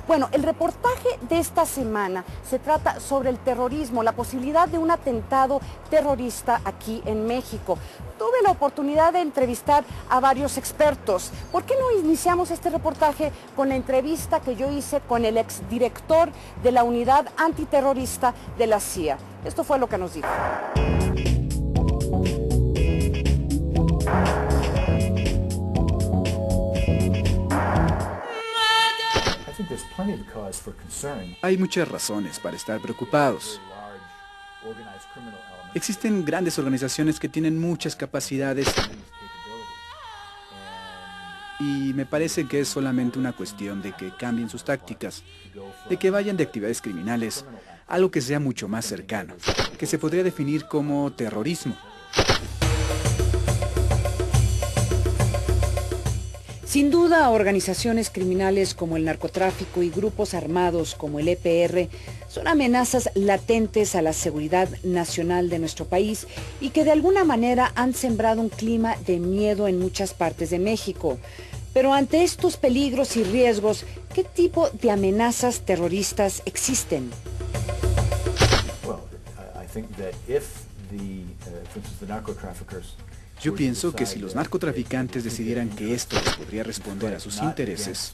Bueno, el reportaje de esta semana se trata sobre el terrorismo, la posibilidad de un atentado terrorista aquí en México. Tuve la oportunidad de entrevistar a varios expertos. ¿Por qué no iniciamos este reportaje con la entrevista que yo hice con el exdirector de la unidad antiterrorista de la CIA? Esto fue lo que nos dijo. Hay muchas razones para estar preocupados. Existen grandes organizaciones que tienen muchas capacidades y me parece que es solamente una cuestión de que cambien sus tácticas, de que vayan de actividades criminales a algo que sea mucho más cercano, que se podría definir como terrorismo. Sin duda, organizaciones criminales como el narcotráfico y grupos armados como el EPR son amenazas latentes a la seguridad nacional de nuestro país y que de alguna manera han sembrado un clima de miedo en muchas partes de México. Pero ante estos peligros y riesgos, ¿qué tipo de amenazas terroristas existen? Yo pienso que si los narcotraficantes decidieran que esto les podría responder a sus intereses,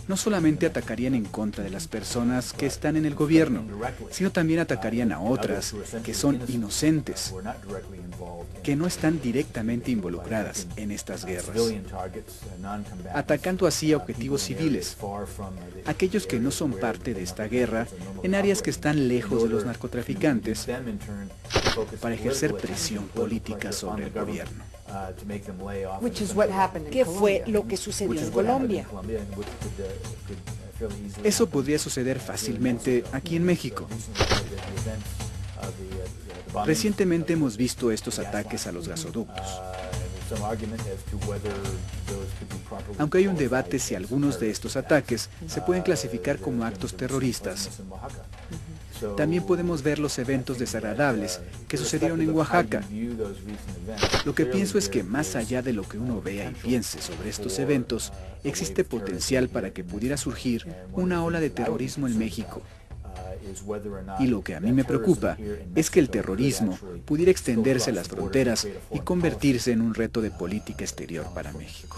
no solamente atacarían en contra de las personas que están en el gobierno, sino también atacarían a otras que son inocentes, que no están directamente involucradas en estas guerras, atacando así a objetivos civiles, aquellos que no son parte de esta guerra, en áreas que están lejos de los narcotraficantes, para ejercer presión política sobre el gobierno. ¿Qué fue lo que sucedió en Colombia? Eso podría suceder fácilmente aquí en México. Recientemente hemos visto estos ataques a los gasoductos. Aunque hay un debate si algunos de estos ataques se pueden clasificar como actos terroristas, también podemos ver los eventos desagradables que sucedieron en Oaxaca. Lo que pienso es que más allá de lo que uno vea y piense sobre estos eventos, existe potencial para que pudiera surgir una ola de terrorismo en México. Y lo que a mí me preocupa es que el terrorismo pudiera extenderse a las fronteras y convertirse en un reto de política exterior para México.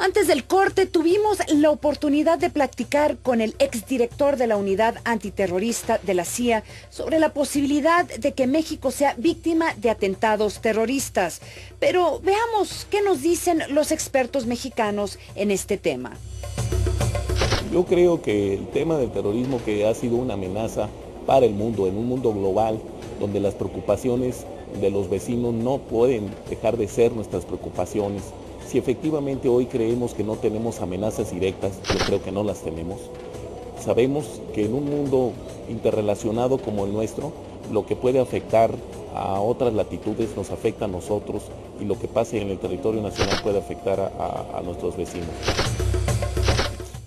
Antes del corte tuvimos la oportunidad de platicar con el exdirector de la unidad antiterrorista de la CIA sobre la posibilidad de que México sea víctima de atentados terroristas. Pero veamos qué nos dicen los expertos mexicanos en este tema. Yo creo que el tema del terrorismo, que ha sido una amenaza para el mundo, en un mundo global, donde las preocupaciones de los vecinos no pueden dejar de ser nuestras preocupaciones. Si efectivamente hoy creemos que no tenemos amenazas directas, yo creo que no las tenemos. Sabemos que en un mundo interrelacionado como el nuestro, lo que puede afectar a otras latitudes nos afecta a nosotros y lo que pase en el territorio nacional puede afectar a nuestros vecinos.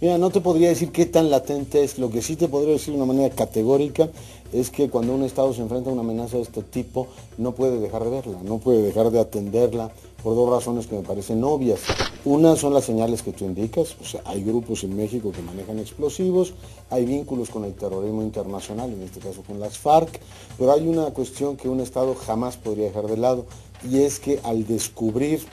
Mira, no te podría decir qué tan latente es. Lo que sí te podría decir de una manera categórica es que cuando un Estado se enfrenta a una amenaza de este tipo, no puede dejar de verla, no puede dejar de atenderla por dos razones que me parecen obvias. Una son las señales que tú indicas, o sea, hay grupos en México que manejan explosivos, hay vínculos con el terrorismo internacional, en este caso con las FARC, pero hay una cuestión que un Estado jamás podría dejar de lado, y es que al descubrir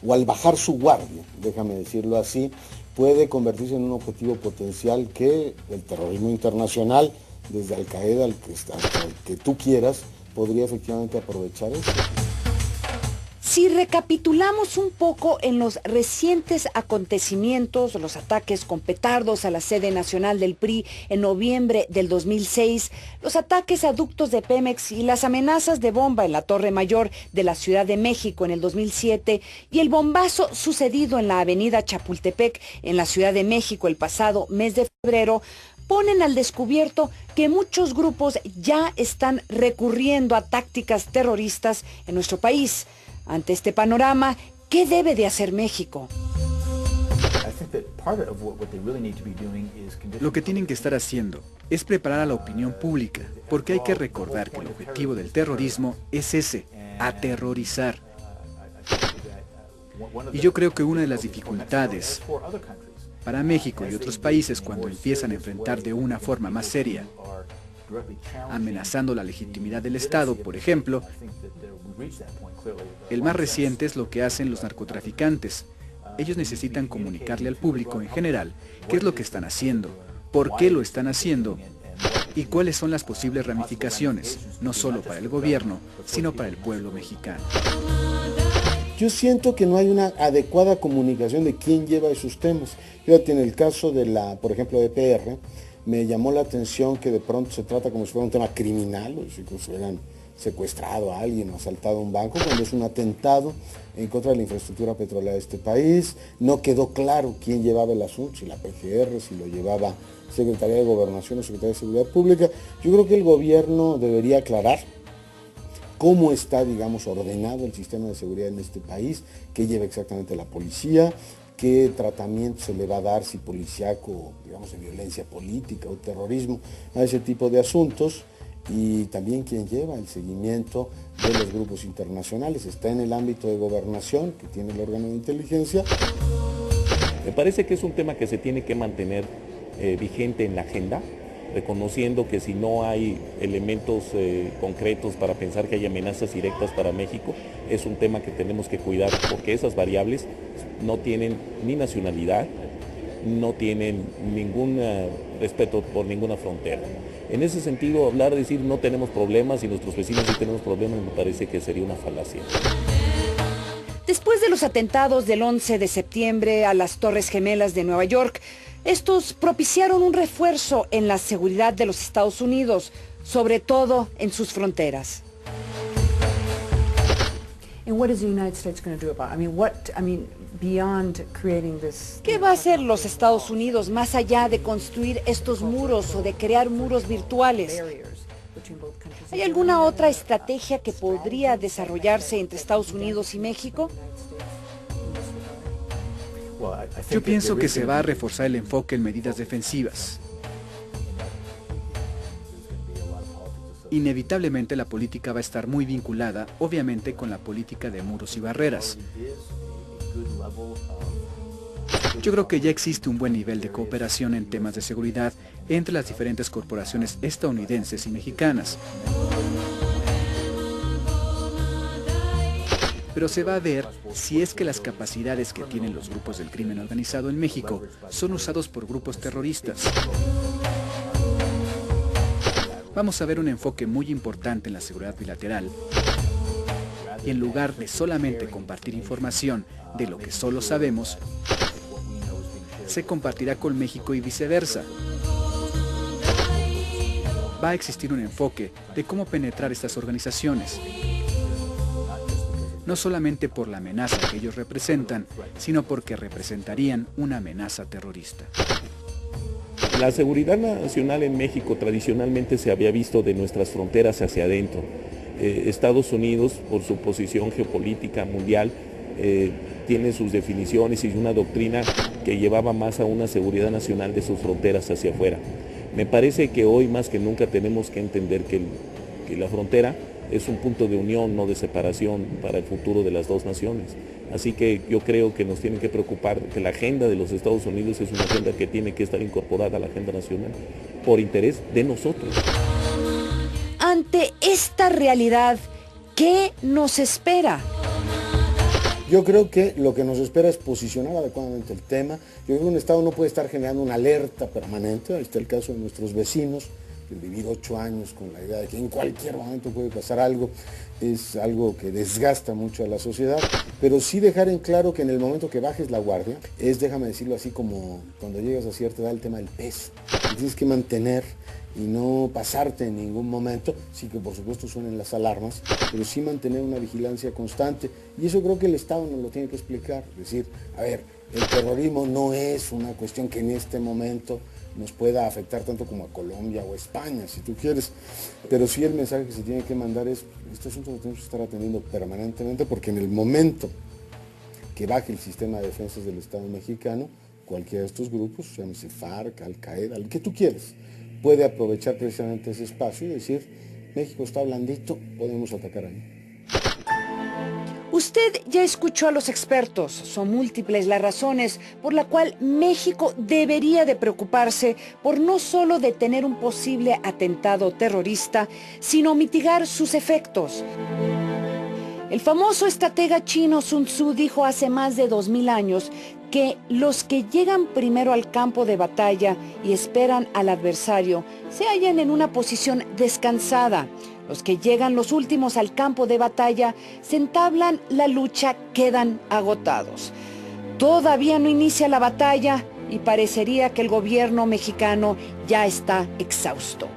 o al bajar su guardia, déjame decirlo así, puede convertirse en un objetivo potencial que el terrorismo internacional, desde Al Qaeda hasta el que tú quieras, podría efectivamente aprovechar eso. Si recapitulamos un poco en los recientes acontecimientos, los ataques con petardos a la sede nacional del PRI en noviembre del 2006, los ataques a ductos de Pemex y las amenazas de bomba en la Torre Mayor de la Ciudad de México en el 2007 y el bombazo sucedido en la avenida Chapultepec en la Ciudad de México el pasado mes de febrero, ponen al descubierto que muchos grupos ya están recurriendo a tácticas terroristas en nuestro país. Ante este panorama, ¿qué debe de hacer México? Lo que tienen que estar haciendo es preparar a la opinión pública, porque hay que recordar que el objetivo del terrorismo es ese, aterrorizar. Y yo creo que una de las dificultades para México y otros países cuando empiezan a enfrentar de una forma más seria, amenazando la legitimidad del Estado, por ejemplo, el más reciente es lo que hacen los narcotraficantes. Ellos necesitan comunicarle al público en general qué es lo que están haciendo, por qué lo están haciendo y cuáles son las posibles ramificaciones, no solo para el gobierno, sino para el pueblo mexicano. Yo siento que no hay una adecuada comunicación de quién lleva esos temas. Fíjate, en el caso de por ejemplo, de PR, me llamó la atención que de pronto se trata como si fuera un tema criminal, o si hubieran secuestrado a alguien o asaltado un banco, cuando es un atentado en contra de la infraestructura petrolera de este país. No quedó claro quién llevaba el asunto, si la PGR, si lo llevaba Secretaría de Gobernación o Secretaría de Seguridad Pública. Yo creo que el gobierno debería aclarar cómo está, digamos, ordenado el sistema de seguridad en este país, qué lleva exactamente la policía, qué tratamiento se le va a dar, si policíaco, digamos, de violencia política o terrorismo, a ese tipo de asuntos, y también quién lleva el seguimiento de los grupos internacionales. Está en el ámbito de gobernación, que tiene el órgano de inteligencia. Me parece que es un tema que se tiene que mantener vigente en la agenda, reconociendo que si no hay elementos concretos para pensar que hay amenazas directas para México, es un tema que tenemos que cuidar, porque esas variables no tienen ni nacionalidad, no tienen ningún respeto por ninguna frontera. En ese sentido, hablar, decir no tenemos problemas y nuestros vecinos sí tenemos problemas, me parece que sería una falacia. Después de los atentados del 11 de septiembre a las Torres Gemelas de Nueva York, estos propiciaron un refuerzo en la seguridad de los Estados Unidos, sobre todo en sus fronteras. ¿Qué va a hacer los Estados Unidos más allá de construir estos muros o de crear muros virtuales? ¿Hay alguna otra estrategia que podría desarrollarse entre Estados Unidos y México? Yo pienso que se va a reforzar el enfoque en medidas defensivas. Inevitablemente la política va a estar muy vinculada, obviamente, con la política de muros y barreras. Yo creo que ya existe un buen nivel de cooperación en temas de seguridad entre las diferentes corporaciones estadounidenses y mexicanas. Pero se va a ver si es que las capacidades que tienen los grupos del crimen organizado en México son usados por grupos terroristas. Vamos a ver un enfoque muy importante en la seguridad bilateral. Y en lugar de solamente compartir información de lo que solo sabemos, se compartirá con México y viceversa. Va a existir un enfoque de cómo penetrar estas organizaciones. No solamente por la amenaza que ellos representan, sino porque representarían una amenaza terrorista. La seguridad nacional en México tradicionalmente se había visto de nuestras fronteras hacia adentro. Estados Unidos, por su posición geopolítica mundial, tiene sus definiciones y una doctrina que llevaba más a una seguridad nacional de sus fronteras hacia afuera. Me parece que hoy más que nunca tenemos que entender que la frontera es un punto de unión, no de separación para el futuro de las dos naciones. Así que yo creo que nos tiene que preocupar que la agenda de los Estados Unidos es una agenda que tiene que estar incorporada a la agenda nacional por interés de nosotros. Ante esta realidad, ¿qué nos espera? Yo creo que lo que nos espera es posicionar adecuadamente el tema. Yo creo que un Estado no puede estar generando una alerta permanente. Ahí está el caso de nuestros vecinos, que vivir 8 años con la idea de que en cualquier momento puede pasar algo, es algo que desgasta mucho a la sociedad, pero sí dejar en claro que en el momento que bajes la guardia, déjame decirlo así, como cuando llegas a cierta edad, el tema del peso. Tienes que mantener y no pasarte en ningún momento, sí que por supuesto suenen las alarmas, pero sí mantener una vigilancia constante, y eso creo que el Estado nos lo tiene que explicar. Es decir, a ver, el terrorismo no es una cuestión que en este momento nos pueda afectar tanto como a Colombia o a España, si tú quieres, pero sí el mensaje que se tiene que mandar es: este asunto lo tenemos que estar atendiendo permanentemente, porque en el momento que baje el sistema de defensas del Estado mexicano, cualquiera de estos grupos, llámese FARC, Al-Qaeda, el que tú quieras, puede aprovechar precisamente ese espacio y decir: México está blandito, podemos atacar ahí. Usted ya escuchó a los expertos. Son múltiples las razones por la cual México debería de preocuparse por no solo detener un posible atentado terrorista, sino mitigar sus efectos. El famoso estratega chino Sun Tzu dijo hace más de 2000 años que los que llegan primero al campo de batalla y esperan al adversario se hallan en una posición descansada. Los que llegan los últimos al campo de batalla se entablan la lucha, quedan agotados. Todavía no inicia la batalla y parecería que el gobierno mexicano ya está exhausto.